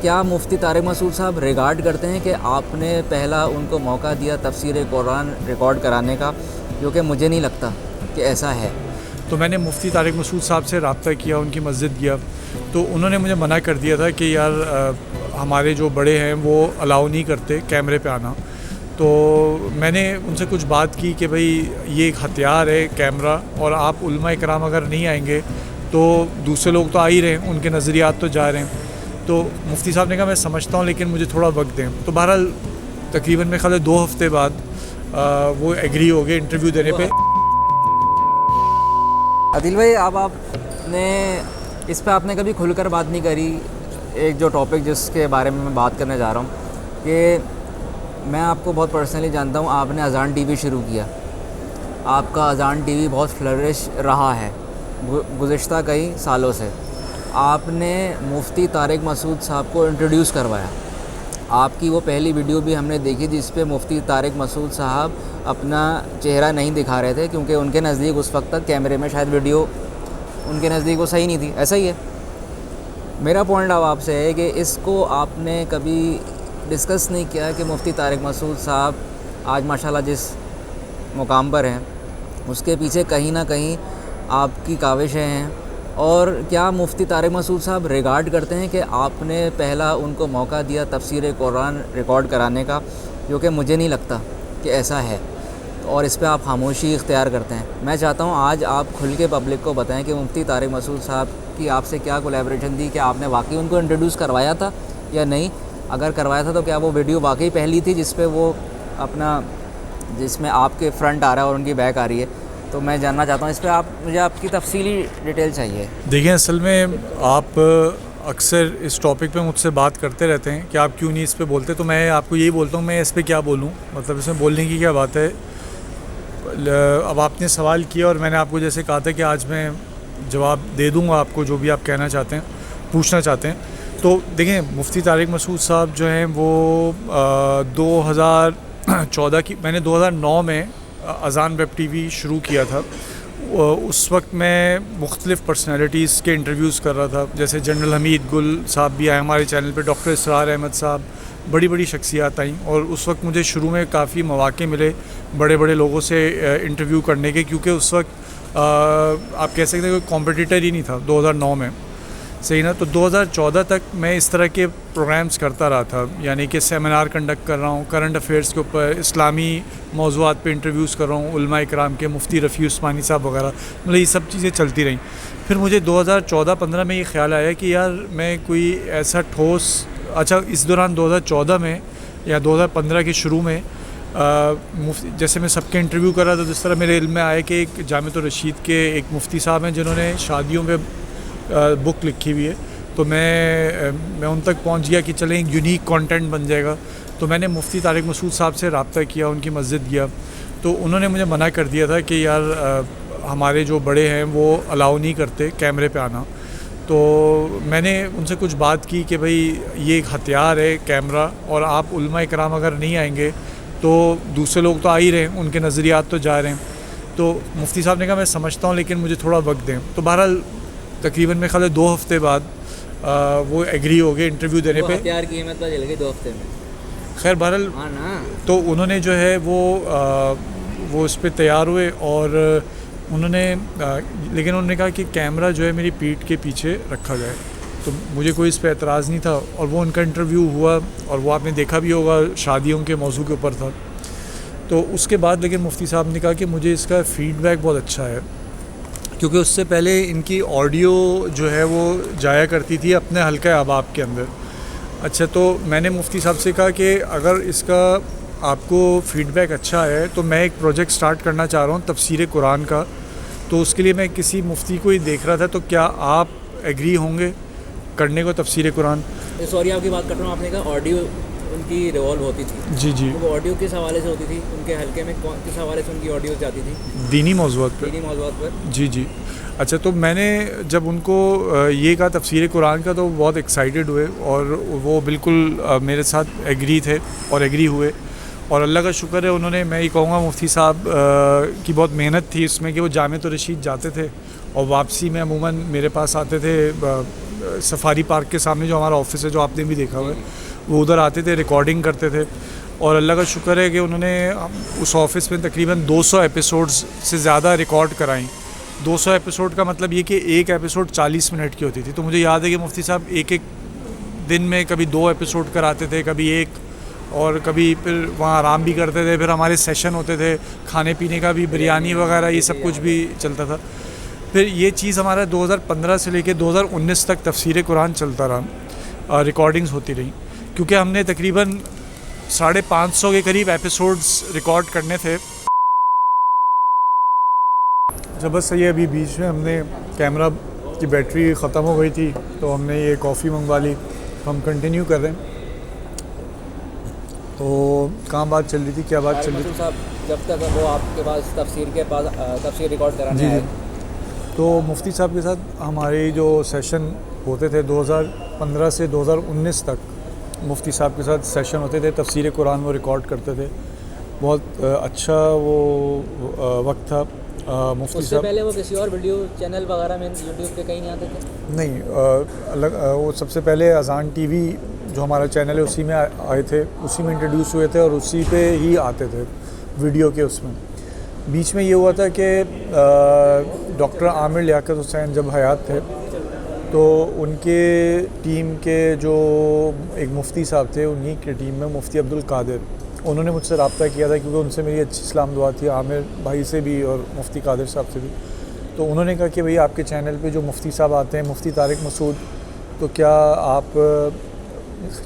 क्या मुफ्ती तारिक मसूद साहब रिगार्ड करते हैं कि आपने पहला उनको मौका दिया तफसीर कुरान रिकॉर्ड कराने का, जो कि मुझे नहीं लगता कि ऐसा है। तो मैंने मुफ्ती तारिक मसूद साहब से रब्ता किया, उनकी मस्जिद गया, तो उन्होंने मुझे मना कर दिया था कि यार हमारे जो बड़े हैं वो अलाउ नहीं करते कैमरे पे आना। तो मैंने उनसे कुछ बात की कि भाई ये एक हथियार है कैमरा, और आप उलमा इकराम अगर नहीं आएंगे तो दूसरे लोग तो आ ही रहे हैं, उनके नज़रियात तो जा रहे हैं। तो मुफ्ती साहब ने कहा मैं समझता हूँ लेकिन मुझे थोड़ा वक्त दें। तो बहरहाल तकरीबन मेरे ख्याल है 2 हफ़्ते बाद वो एग्री हो गए इंटरव्यू देने पे। आदिल भाई, अब आपने इस पे आपने कभी खुलकर बात नहीं करी। एक जो टॉपिक जिसके बारे में मैं बात करने जा रहा हूँ कि मैं आपको बहुत पर्सनली जानता हूँ, आपने अज़ान टीवी शुरू किया, आपका अज़ान टीवी बहुत फ्लरिश रहा है गुज़िश्ता कई सालों से। आपने मुफ्ती तारिक मसूद साहब को इंट्रोड्यूस करवाया। आपकी वो पहली वीडियो भी हमने देखी जिस पे मुफ्ती तारिक मसूद साहब अपना चेहरा नहीं दिखा रहे थे, क्योंकि उनके नज़दीक उस वक्त तक कैमरे में शायद वीडियो उनके नज़दीक वो सही नहीं थी। ऐसा ही है। मेरा पॉइंट अब आपसे है कि इसको आपने कभी डिस्कस नहीं किया कि मुफ्ती तारिक मसूद साहब आज माशाल्लाह जिस मुकाम पर हैं उसके पीछे कहीं ना कहीं आपकी काविशें हैं, और क्या मुफ्ती तारिक मसूद साहब रिगार्ड करते हैं कि आपने पहला उनको मौका दिया तफसीर कुरान रिकॉर्ड कराने का, जो कि मुझे नहीं लगता कि ऐसा है, और इस पे आप खामोशी इख्तियार करते हैं। मैं चाहता हूँ आज आप खुल के पब्लिक को बताएं कि मुफ्ती तारिक मसूद साहब की आपसे क्या कोलैबोरेशन थी, कि आपने वाकई उनको इंट्रोड्यूस करवाया था या नहीं। अगर करवाया था तो क्या वो वीडियो वाकई पहली थी जिसमें आपके फ्रंट आ रहा है और उनकी बैक आ रही है। तो मैं जानना चाहता हूँ इस पर मुझे आपकी तफसीली डिटेल चाहिए। देखिए, असल में आप अक्सर इस टॉपिक पे मुझसे बात करते रहते हैं कि आप क्यों नहीं इस पे बोलते, तो मैं आपको यही बोलता हूँ मैं इस पे क्या बोलूँ, मतलब इसमें बोलने की क्या बात है। अब आपने सवाल किया और मैंने आपको जैसे कहा था कि आज मैं जवाब दे दूँगा आपको जो भी आप कहना चाहते हैं, पूछना चाहते हैं। तो देखें, मुफ्ती तारिक मसूद साहब जो हैं वो 2014 की, मैंने 2009 में अज़ान वेब टीवी शुरू किया था। उस वक्त मैं मुख्तलिफ़ पर्सनैलिटीज़ के इंटरव्यूज़ कर रहा था, जैसे जनरल हमीद गुल साहब भी आए हमारे चैनल पे, डॉक्टर इसरार अहमद साहब, बड़ी बड़ी शख्सियात आईं। और उस वक्त मुझे शुरू में काफ़ी मौक़े मिले बड़े बड़े लोगों से इंटरव्यू करने के, क्योंकि उस वक्त आप कह सकते हैं कोई कॉम्पिटिटर ही नहीं था 2009 में, सही ना। तो 2014 तक मैं इस तरह के प्रोग्राम्स करता रहा था, यानी कि सेमिनार कंडक्ट कर रहा हूँ करंट अफेयर्स के ऊपर, इस्लामी मौज़ूआत पे इंटरव्यूज़ कर रहा हूँ, उलमा इकराम के, मुफ्ती रफ़ी उस्मानी साहब वगैरह, मतलब ये सब चीज़ें चलती रहीं। फिर मुझे 2014-15 में ये ख्याल आया कि यार मैं कोई ऐसा ठोस, अच्छा इस दौरान 2014 में या 2015 के शुरू में जैसे मैं सबके इंटरव्यू कर रहा था, जिस तरह मेरे इल्म में आया कि एक जामिअतुर रशीद के एक मुफ्ती साहब हैं जिन्होंने शादियों में बुक लिखी हुई है, तो मैं उन तक पहुंच गया कि चलें एक यूनिक कंटेंट बन जाएगा। तो मैंने मुफ्ती तारिक मसूद साहब से रब्ता किया, उनकी मस्जिद गया, तो उन्होंने मुझे मना कर दिया था कि यार हमारे जो बड़े हैं वो अलाउ नहीं करते कैमरे पे आना। तो मैंने उनसे कुछ बात की कि भाई ये एक हथियार है कैमरा, और आप उलमा इकराम अगर नहीं आएंगे तो दूसरे लोग तो आ ही रहे हैं, उनके नज़रियात तो जा रहे हैं। तो मुफ्ती साहब ने कहा मैं समझता हूँ लेकिन मुझे थोड़ा वक्त दें। तो बहरहाल तकरीबन मेरे ख्याल है 2 हफ़्ते बाद वो एग्री हो गए इंटरव्यू देने पे। हथियार की कीमत चल गई 2 हफ्ते में। खैर बहरहाल तो उन्होंने जो है वो इस पे तैयार हुए, और लेकिन उन्होंने कहा कि कैमरा जो है मेरी पीठ के पीछे रखा जाए। तो मुझे कोई इस पे एतराज़ नहीं था, और वो उनका इंटरव्यू हुआ और वो आपने देखा भी होगा, शादियों के मौजू के ऊपर था। तो उसके बाद लेकिन मुफ्ती साहब ने कहा कि मुझे इसका फ़ीडबैक बहुत अच्छा है, क्योंकि उससे पहले इनकी ऑडियो जो है वो जाया करती थी अपने हल्का अहबाब के अंदर। अच्छा, तो मैंने मुफ्ती साहब से कहा कि अगर इसका आपको फ़ीडबैक अच्छा है तो मैं एक प्रोजेक्ट स्टार्ट करना चाह रहा हूँ तफसीर कुरान का। तो उसके लिए मैं किसी मुफ्ती को ही देख रहा था, तो क्या आप एग्री होंगे करने को तफसीर कुरान? सॉरी आपकी बात कर रहा हूँ, आपने कहा ऑडियो उनकी रिवॉल्व होती थी। जी जी। तो वो ऑडियो किस हवाले से होती थी? उनके हल्के में किस हवाले से उनकी ऑडियो जाती थी? दीनी मौज़ूआत पर। दीनी मौज़ूआत पर। जी जी। अच्छा, तो मैंने जब उनको ये कहा तफसीर कुरान का, तो बहुत एक्साइटेड हुए और वो बिल्कुल मेरे साथ एग्री थे और एग्री हुए। और अल्लाह का शुक्र है, उन्होंने, मैं ये कहूँगा मुफ्ती साहब की बहुत मेहनत थी इसमें कि वो जामिअतुर रशीद जाते थे और वापसी में अमूमन मेरे पास आते थे सफारी पार्क के सामने जो हमारा ऑफिस है, जो आपने भी देखा हुआ है, वो उधर आते थे, रिकॉर्डिंग करते थे। और अल्लाह का शुक्र है कि उन्होंने उस ऑफिस में तकरीबन 200 एपिसोड्स से ज़्यादा रिकॉर्ड कराई। 200 एपिसोड का मतलब ये कि एक एपिसोड 40 मिनट की होती थी। तो मुझे याद है कि मुफ्ती साहब एक एक दिन में कभी 2 एपिसोड कराते थे, कभी एक, और कभी फिर वहाँ आराम भी करते थे। फिर हमारे सेशन होते थे, खाने पीने का भी, बिरयानी वगैरह ये सब कुछ भी चलता था। फिर ये चीज़ हमारा 2015 से लेकर 2019 तक तफसीर कुरान चलता रहा, रिकॉर्डिंग्स होती रही, क्योंकि हमने तकरीबन 550 के करीब एपिसोड्स रिकॉर्ड करने थे। जब बस ये अभी बीच में हमने कैमरा की बैटरी ख़त्म हो गई थी, तो हमने ये कॉफ़ी मंगवा ली। हम कंटिन्यू कर रहे हैं। तो कहाँ बात चल रही थी, क्या बात चल रही थी? साहब, जब तक वो आपके पास तफसीर रिकॉर्ड कराने जी आए, तो मुफ्ती साहब के साथ हमारे जो सेशन होते थे 2015 से 2019 तक, मुफ्ती साहब के साथ सेशन होते थे, तफसीर कुरान वो रिकॉर्ड करते थे। बहुत अच्छा वो वक्त था। मुफ्ती उससे साहब पहले वो किसी और वीडियो चैनल वगैरह में यूट्यूब पे कहीं नहीं आते थे? नहीं, अलग वो सबसे पहले अजान टीवी जो हमारा चैनल है उसी में आए थे, उसी में इंट्रोड्यूस हुए थे और उसी पे ही आते थे वीडियो के। उसमें बीच में ये हुआ था कि डॉक्टर आमिर लियाकत हुसैन जब हयात थे, तो उनके टीम के जो एक मुफ्ती साहब थे, उन्हीं की टीम में मुफ्ती अब्दुल कादिर, उन्होंने मुझसे रब्ता किया था, क्योंकि उनसे मेरी अच्छी सलाम दुआ थी, आमिर भाई से भी और मुफ्ती कादिर साहब से भी। तो उन्होंने कहा कि भाई आपके चैनल पे जो मुफ्ती साहब आते हैं, मुफ्ती तारिक मसूद, तो क्या आप,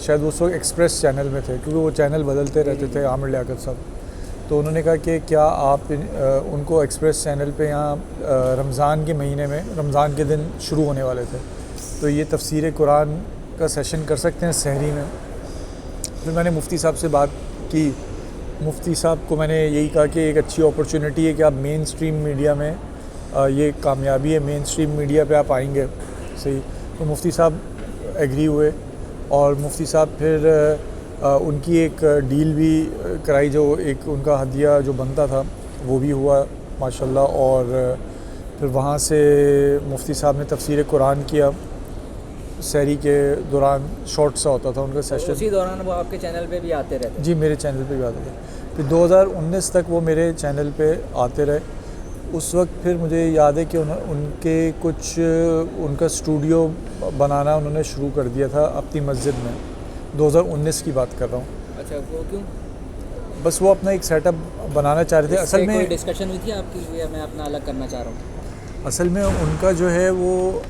शायद वो वक्त एक्सप्रेस चैनल में थे, क्योंकि वो चैनल बदलते रहते थे आमिर लियाकत साहब, तो उन्होंने कहा कि क्या आप उनको एक्सप्रेस चैनल पे यहाँ रमज़ान के महीने में, रमज़ान के दिन शुरू होने वाले थे, तो ये तफसीर कुरान का सेशन कर सकते हैं सहरी में। फिर मैंने मुफ्ती साहब से बात की। मुफ्ती साहब को मैंने यही कहा कि एक अच्छी अपॉर्चुनिटी है कि आप मेन स्ट्रीम मीडिया में, ये कामयाबी है, मेन स्ट्रीम मीडिया पे आप आएंगे, सही। तो मुफ्ती साहब एग्री हुए और मुफ्ती साहब फिर उनकी एक डील भी कराई, जो एक उनका हदिया जो बनता था वो भी हुआ माशाल्लाह। और फिर वहाँ से मुफ्ती साहब ने तफसीर कुरान किया। सहरी के दौरान शॉर्ट सा होता था उनका सेशन। उसी दौरान वो आपके चैनल पे भी आते रहते? जी, मेरे चैनल पे भी आते थे। फिर 2019 तक वो मेरे चैनल पे आते रहे। उस वक्त फिर मुझे याद है कि उनके कुछ, उनका स्टूडियो बनाना उन्होंने शुरू कर दिया था अपनी मस्जिद में। 2019 की बात कर रहा हूँ। अच्छा, वो क्यों? बस वो अपना एक सेटअप बनाना चाह रहे थे। असल में कोई डिस्कशन हुई थी आपकी, या मैं अपना अलग करना चाह रहा हूँ? असल में उनका जो है वो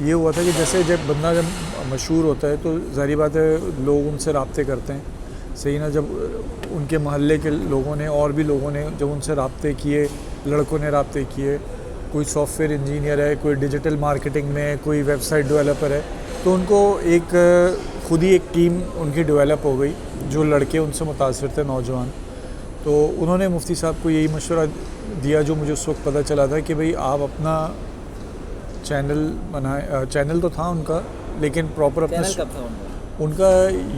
ये हुआ था कि जैसे जब मशहूर होता है तो ज़ाहिर बात है लोग उनसे रब्ते करते हैं, सही ना। जब उनके महल्ले के लोगों ने और भी लोगों ने जब उनसे रब्ते किए, लड़कों ने रब्ते किए, कोई सॉफ्टवेयर इंजीनियर है, कोई डिजिटल मार्केटिंग में, कोई वेबसाइट डेवलपर है, तो उनको एक खुद ही एक टीम उनकी डेवलप हो गई, जो लड़के उनसे मुतासिर थे, नौजवान। तो उन्होंने मुफ्ती साहब को यही मशवरा दिया, जो मुझे उस वक्त पता चला था, कि भाई आप अपना चैनल बनाए। चैनल तो था उनका, लेकिन प्रॉपर अपना चैनल कब था उनका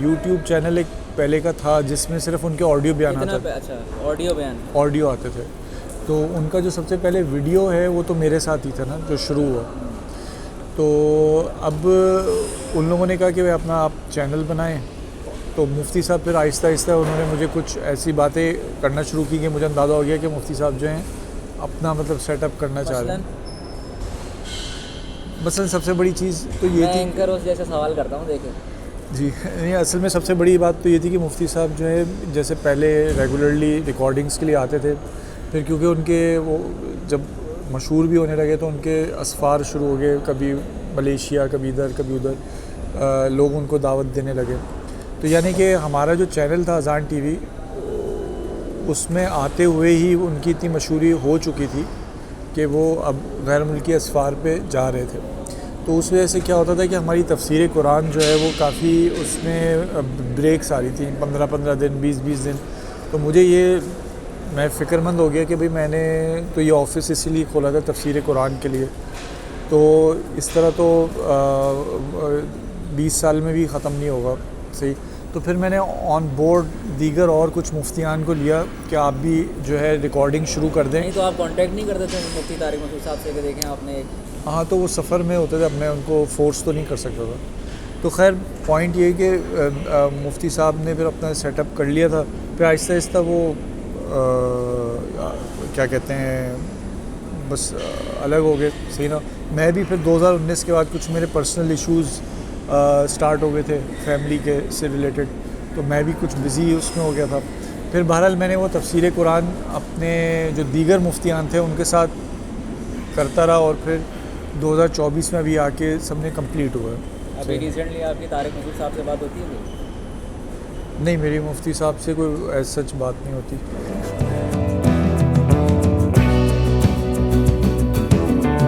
यूट्यूब चैनल एक पहले का था, जिसमें सिर्फ उनके ऑडियो बयान आते थे। अच्छा, ऑडियो बयान, ऑडियो आते थे। तो उनका जो सबसे पहले वीडियो है वो तो मेरे साथ ही था ना, जो शुरू हुआ। तो अब उन लोगों ने कहा कि भाई अपना आप चैनल बनाएं। तो मुफ्ती साहब फिर आहिस्ता आहिस्ता उन्होंने मुझे कुछ ऐसी बातें करना शुरू की कि मुझे अंदाज़ा हो गया कि मुफ्ती साहब जो हैं अपना मतलब सेटअप करना चाह रहे हैं। मसलन सबसे बड़ी चीज़ तो ये थी, एंकर उस जैसे सवाल करता हूँ, देखें जी नहीं, असल में सबसे बड़ी बात तो ये थी कि मुफ्ती साहब जो है जैसे पहले रेगुलरली रिकॉर्डिंग्स के लिए आते थे, फिर क्योंकि उनके वो जब मशहूर भी होने लगे तो उनके असफ़ार शुरू हो गए, कभी मलेशिया, कभी इधर, कभी उधर, लोग उनको दावत देने लगे। तो यानी कि हमारा जो चैनल था अजान टीवी, उसमें आते हुए ही उनकी इतनी मशहूरी हो चुकी थी कि वो अब गैर मुल्की असफ़ार पे जा रहे थे। तो उस वजह से क्या होता था कि हमारी तफसीर कुरान जो है वो काफ़ी, उसमें ब्रेक्स आ रही थी, 15-15 दिन, 20-20 दिन। तो मुझे ये, मैं फ़िक्रमंद हो गया कि भाई मैंने तो ये ऑफ़िस इसीलिए खोला था तफसीर कुरान के लिए। तो इस तरह तो 20 साल में भी ख़त्म नहीं होगा, सही। तो फिर मैंने ऑन बोर्ड दीगर और कुछ मुफ्तियान को लिया कि आप भी जो है रिकॉर्डिंग शुरू कर दें। नहीं तो आप कांटेक्ट नहीं करते थे मुफ्ती तारिक मसूद साहब से कि देखें आपने एक हाँ, तो वो सफ़र में होते थे, अब मैं उनको फ़ोर्स तो नहीं कर सकता था। तो खैर पॉइंट ये कि मुफ्ती साहब ने फिर अपना सेटअप कर लिया था, फिर आहिस्ता आहिस्ता वो क्या कहते हैं, बस अलग हो गए, सही ना। मैं भी फिर 2019 के बाद कुछ मेरे पर्सनल इश्यूज़ स्टार्ट हो गए थे फैमिली के से रिलेटेड, तो मैं भी कुछ बिज़ी उसमें हो गया था। फिर बहरहाल मैंने वो तफसीर कुरान अपने जो दीगर मुफ्तियान थे उनके साथ करता रहा, और फिर 2024 में अभी आके सबने कंप्लीट हुआ है। अभी रिसेंटली आपकी तारिक मसूद साहब से बात होती है? नहीं, मेरी मुफ्ती साहब से कोई ऐसा सच बात नहीं होती।